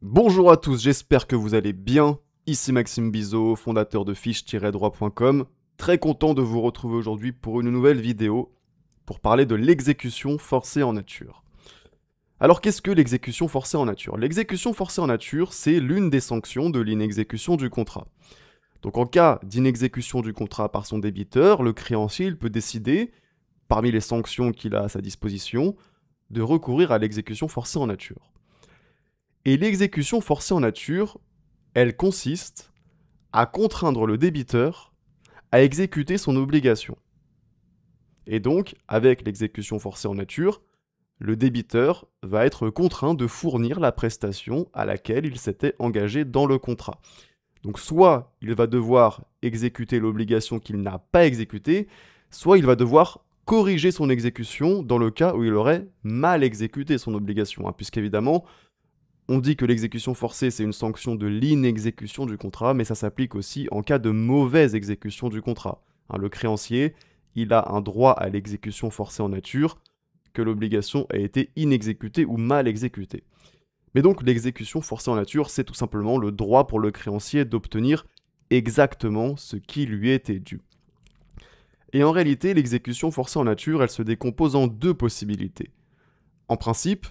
Bonjour à tous, j'espère que vous allez bien. Ici Maxime Bizot, fondateur de fiche-droit.com. Très content de vous retrouver aujourd'hui pour une nouvelle vidéo pour parler de l'exécution forcée en nature. Alors qu'est-ce que l'exécution forcée en nature? L'exécution forcée en nature, c'est l'une des sanctions de l'inexécution du contrat. Donc en cas d'inexécution du contrat par son débiteur, le créancier il peut décider, parmi les sanctions qu'il a à sa disposition, de recourir à l'exécution forcée en nature. Et l'exécution forcée en nature, elle consiste à contraindre le débiteur à exécuter son obligation. Et donc, avec l'exécution forcée en nature, le débiteur va être contraint de fournir la prestation à laquelle il s'était engagé dans le contrat. Donc soit il va devoir exécuter l'obligation qu'il n'a pas exécutée, soit il va devoir corriger son exécution dans le cas où il aurait mal exécuté son obligation, puisqu'évidemment, on dit que l'exécution forcée, c'est une sanction de l'inexécution du contrat, mais ça s'applique aussi en cas de mauvaise exécution du contrat. Le créancier, il a un droit à l'exécution forcée en nature, que l'obligation a été inexécutée ou mal exécutée. Mais donc l'exécution forcée en nature, c'est tout simplement le droit pour le créancier d'obtenir exactement ce qui lui était dû. Et en réalité, l'exécution forcée en nature, elle se décompose en deux possibilités. En principe,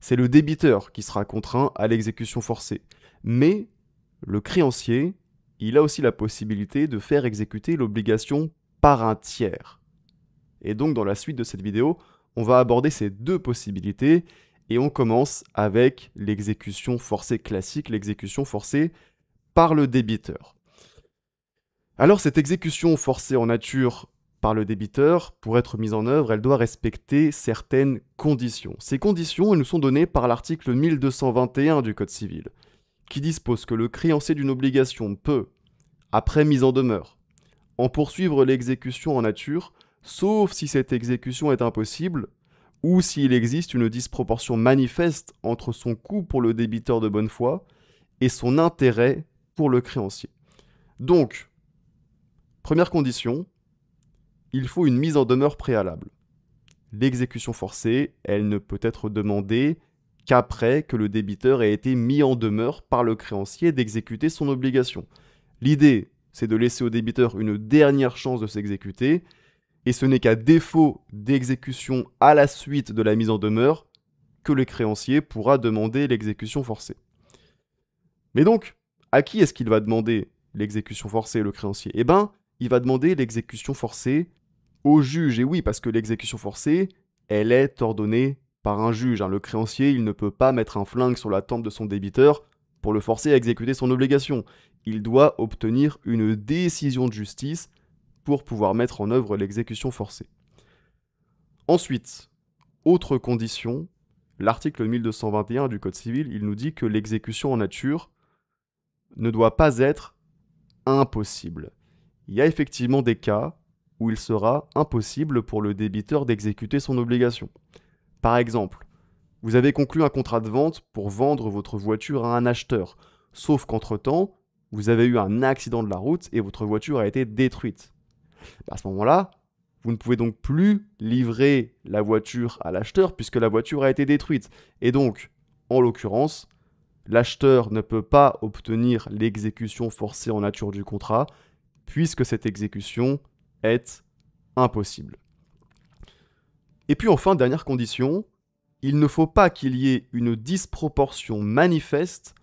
c'est le débiteur qui sera contraint à l'exécution forcée. Mais le créancier, il a aussi la possibilité de faire exécuter l'obligation par un tiers. Et donc dans la suite de cette vidéo, on va aborder ces deux possibilités et on commence avec l'exécution forcée classique, l'exécution forcée par le débiteur. Alors cette exécution forcée en nature par le débiteur, pour être mise en œuvre, elle doit respecter certaines conditions. Ces conditions, elles nous sont données par l'article 1221 du Code civil, qui dispose que le créancier d'une obligation peut, après mise en demeure, en poursuivre l'exécution en nature, sauf si cette exécution est impossible, ou s'il existe une disproportion manifeste entre son coût pour le débiteur de bonne foi et son intérêt pour le créancier. Donc, première condition, il faut une mise en demeure préalable. L'exécution forcée, elle ne peut être demandée qu'après que le débiteur ait été mis en demeure par le créancier d'exécuter son obligation. L'idée, c'est de laisser au débiteur une dernière chance de s'exécuter, et ce n'est qu'à défaut d'exécution à la suite de la mise en demeure que le créancier pourra demander l'exécution forcée. Mais donc, à qui est-ce qu'il va demander l'exécution forcée, le créancier? Eh bien, il va demander l'exécution forcée au juge. Et oui, parce que l'exécution forcée, elle est ordonnée par un juge. Le créancier, il ne peut pas mettre un flingue sur la tempe de son débiteur pour le forcer à exécuter son obligation. Il doit obtenir une décision de justice pour pouvoir mettre en œuvre l'exécution forcée. Ensuite, autre condition, l'article 1221 du Code civil, il nous dit que l'exécution en nature ne doit pas être impossible. Il y a effectivement des cas où il sera impossible pour le débiteur d'exécuter son obligation. Par exemple, vous avez conclu un contrat de vente pour vendre votre voiture à un acheteur, sauf qu'entre-temps, vous avez eu un accident de la route et votre voiture a été détruite. À ce moment-là, vous ne pouvez donc plus livrer la voiture à l'acheteur puisque la voiture a été détruite. Et donc, en l'occurrence, l'acheteur ne peut pas obtenir l'exécution forcée en nature du contrat puisque cette exécution est impossible. Et puis enfin, dernière condition, il ne faut pas qu'il y ait une disproportion manifeste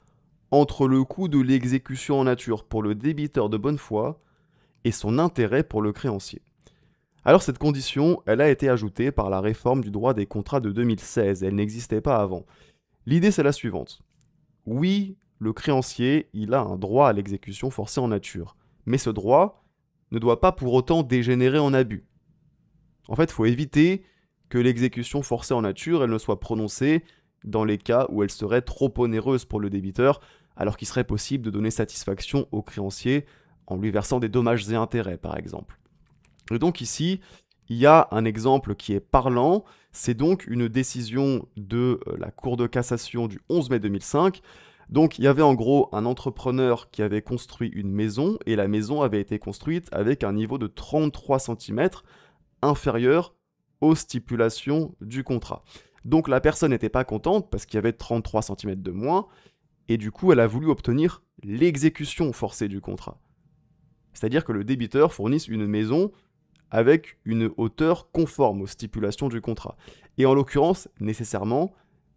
entre le coût de l'exécution en nature pour le débiteur de bonne foi et son intérêt pour le créancier. Alors cette condition, elle a été ajoutée par la réforme du droit des contrats de 2016, elle n'existait pas avant. L'idée c'est la suivante. Oui, le créancier, il a un droit à l'exécution forcée en nature, mais ce droit ne doit pas pour autant dégénérer en abus. En fait, il faut éviter que l'exécution forcée en nature, elle ne soit prononcée dans les cas où elle serait trop onéreuse pour le débiteur, alors qu'il serait possible de donner satisfaction au créancier en lui versant des dommages et intérêts, par exemple. Et donc ici, il y a un exemple qui est parlant, c'est donc une décision de la Cour de cassation du 11 mai 2005. Donc il y avait en gros un entrepreneur qui avait construit une maison, et la maison avait été construite avec un niveau de 33 cm inférieur aux stipulations du contrat. Donc la personne n'était pas contente parce qu'il y avait 33 cm de moins, et du coup elle a voulu obtenir l'exécution forcée du contrat. C'est-à-dire que le débiteur fournisse une maison avec une hauteur conforme aux stipulations du contrat. Et en l'occurrence, nécessairement,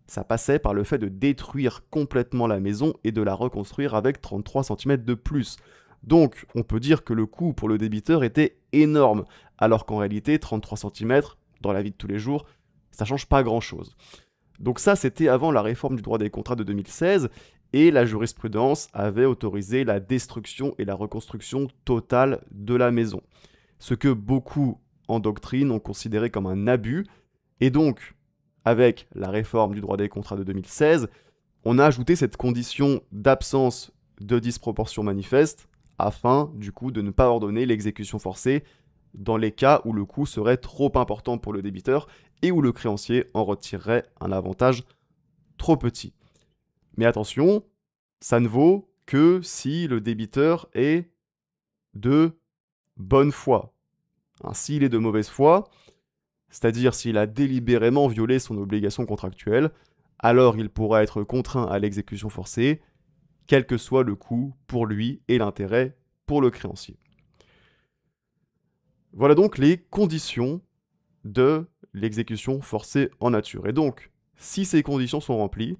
ça passait par le fait de détruire complètement la maison et de la reconstruire avec 33 cm de plus. Donc, on peut dire que le coût pour le débiteur était énorme, alors qu'en réalité, 33 cm, dans la vie de tous les jours, ça change pas grand-chose. Donc ça, c'était avant la réforme du droit des contrats de 2016, et la jurisprudence avait autorisé la destruction et la reconstruction totale de la maison. Ce que beaucoup en doctrine ont considéré comme un abus, et donc, avec la réforme du droit des contrats de 2016, on a ajouté cette condition d'absence de disproportion manifeste, afin, du coup, de ne pas ordonner l'exécution forcée dans les cas où le coût serait trop important pour le débiteur et où le créancier en retirerait un avantage trop petit. Mais attention, ça ne vaut que si le débiteur est de bonne foi. S'il est de mauvaise foi, c'est-à-dire s'il a délibérément violé son obligation contractuelle, alors il pourra être contraint à l'exécution forcée, quel que soit le coût pour lui et l'intérêt pour le créancier. Voilà donc les conditions de l'exécution forcée en nature. Et donc, si ces conditions sont remplies,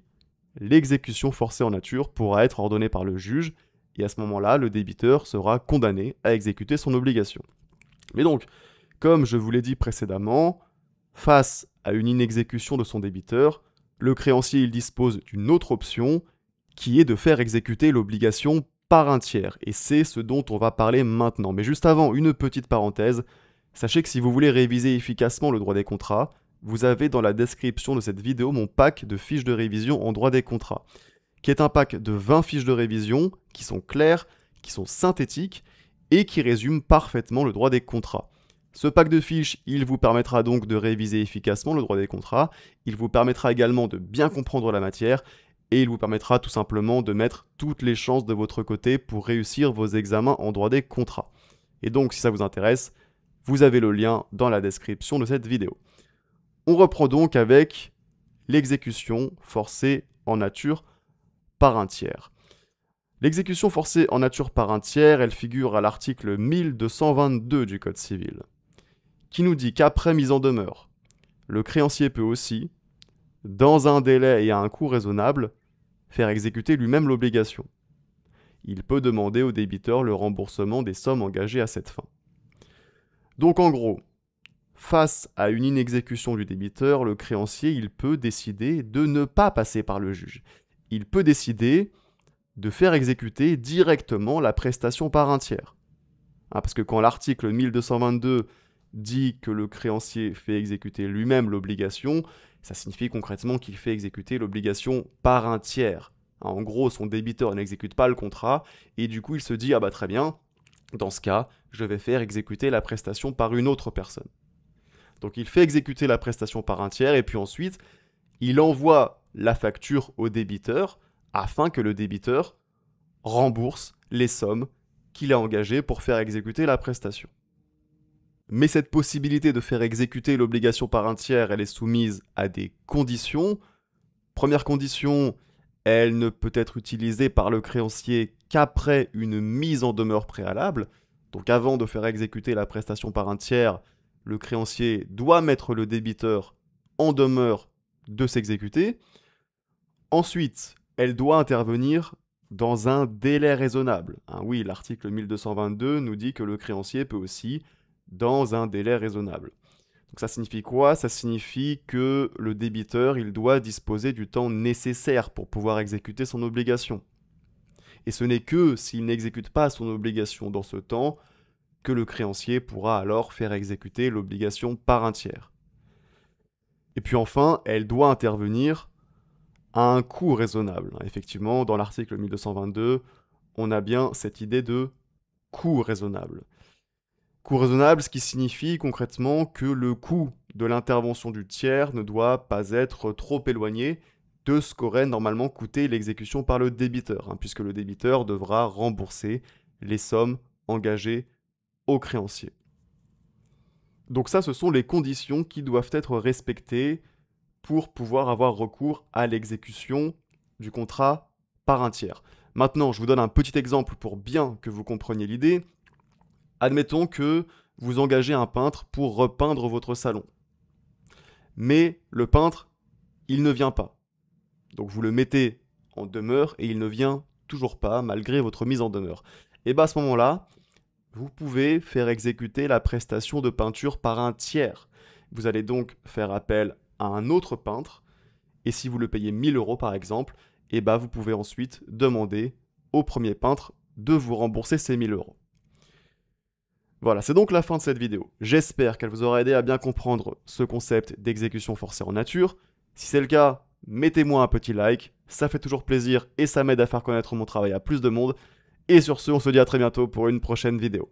l'exécution forcée en nature pourra être ordonnée par le juge, et à ce moment-là, le débiteur sera condamné à exécuter son obligation. Mais donc, comme je vous l'ai dit précédemment, face à une inexécution de son débiteur, le créancier il dispose d'une autre option, qui est de faire exécuter l'obligation par un tiers. Et c'est ce dont on va parler maintenant. Mais juste avant, une petite parenthèse. Sachez que si vous voulez réviser efficacement le droit des contrats, vous avez dans la description de cette vidéo mon pack de fiches de révision en droit des contrats, qui est un pack de 20 fiches de révision qui sont claires, qui sont synthétiques et qui résument parfaitement le droit des contrats. Ce pack de fiches, il vous permettra donc de réviser efficacement le droit des contrats, il vous permettra également de bien comprendre la matière et il vous permettra tout simplement de mettre toutes les chances de votre côté pour réussir vos examens en droit des contrats. Et donc si ça vous intéresse, vous avez le lien dans la description de cette vidéo. On reprend donc avec l'exécution forcée en nature par un tiers. L'exécution forcée en nature par un tiers, elle figure à l'article 1222 du Code civil, qui nous dit qu'après mise en demeure, le créancier peut aussi, dans un délai et à un coût raisonnable, faire exécuter lui-même l'obligation. Il peut demander au débiteur le remboursement des sommes engagées à cette fin. Donc en gros, face à une inexécution du débiteur, le créancier il peut décider de ne pas passer par le juge. Il peut décider de faire exécuter directement la prestation par un tiers. Parce que quand l'article 1222 dit que le créancier fait exécuter lui-même l'obligation, ça signifie concrètement qu'il fait exécuter l'obligation par un tiers. En gros, son débiteur n'exécute pas le contrat, et du coup il se dit « Ah bah très bien, dans ce cas, je vais faire exécuter la prestation par une autre personne. » Donc il fait exécuter la prestation par un tiers, et puis ensuite, il envoie la facture au débiteur, afin que le débiteur rembourse les sommes qu'il a engagées pour faire exécuter la prestation. Mais cette possibilité de faire exécuter l'obligation par un tiers, elle est soumise à des conditions. Première condition, elle ne peut être utilisée par le créancier qu'après une mise en demeure préalable. Donc avant de faire exécuter la prestation par un tiers, le créancier doit mettre le débiteur en demeure de s'exécuter. Ensuite, elle doit intervenir dans un délai raisonnable. Oui, l'article 1222 nous dit que le créancier peut aussi dans un délai raisonnable. Donc ça signifie quoi? Ça signifie que le débiteur, il doit disposer du temps nécessaire pour pouvoir exécuter son obligation. Et ce n'est que s'il n'exécute pas son obligation dans ce temps que le créancier pourra alors faire exécuter l'obligation par un tiers. Et puis enfin, elle doit intervenir à un coût raisonnable. Effectivement, dans l'article 1222, on a bien cette idée de coût raisonnable. Coût raisonnable, ce qui signifie concrètement que le coût de l'intervention du tiers ne doit pas être trop éloigné de ce qu'aurait normalement coûté l'exécution par le débiteur, puisque le débiteur devra rembourser les sommes engagées au créancier. Donc ça, ce sont les conditions qui doivent être respectées pour pouvoir avoir recours à l'exécution du contrat par un tiers. Maintenant, je vous donne un petit exemple pour bien que vous compreniez l'idée. Admettons que vous engagez un peintre pour repeindre votre salon. Mais le peintre, il ne vient pas. Donc vous le mettez en demeure et il ne vient toujours pas malgré votre mise en demeure. Et bien à ce moment-là, vous pouvez faire exécuter la prestation de peinture par un tiers. Vous allez donc faire appel à un autre peintre et si vous le payez 1000 € par exemple, et vous pouvez ensuite demander au premier peintre de vous rembourser ces 1000 €. Voilà, c'est donc la fin de cette vidéo. J'espère qu'elle vous aura aidé à bien comprendre ce concept d'exécution forcée en nature. Si c'est le cas, mettez-moi un petit like, ça fait toujours plaisir et ça m'aide à faire connaître mon travail à plus de monde. Et sur ce, on se dit à très bientôt pour une prochaine vidéo.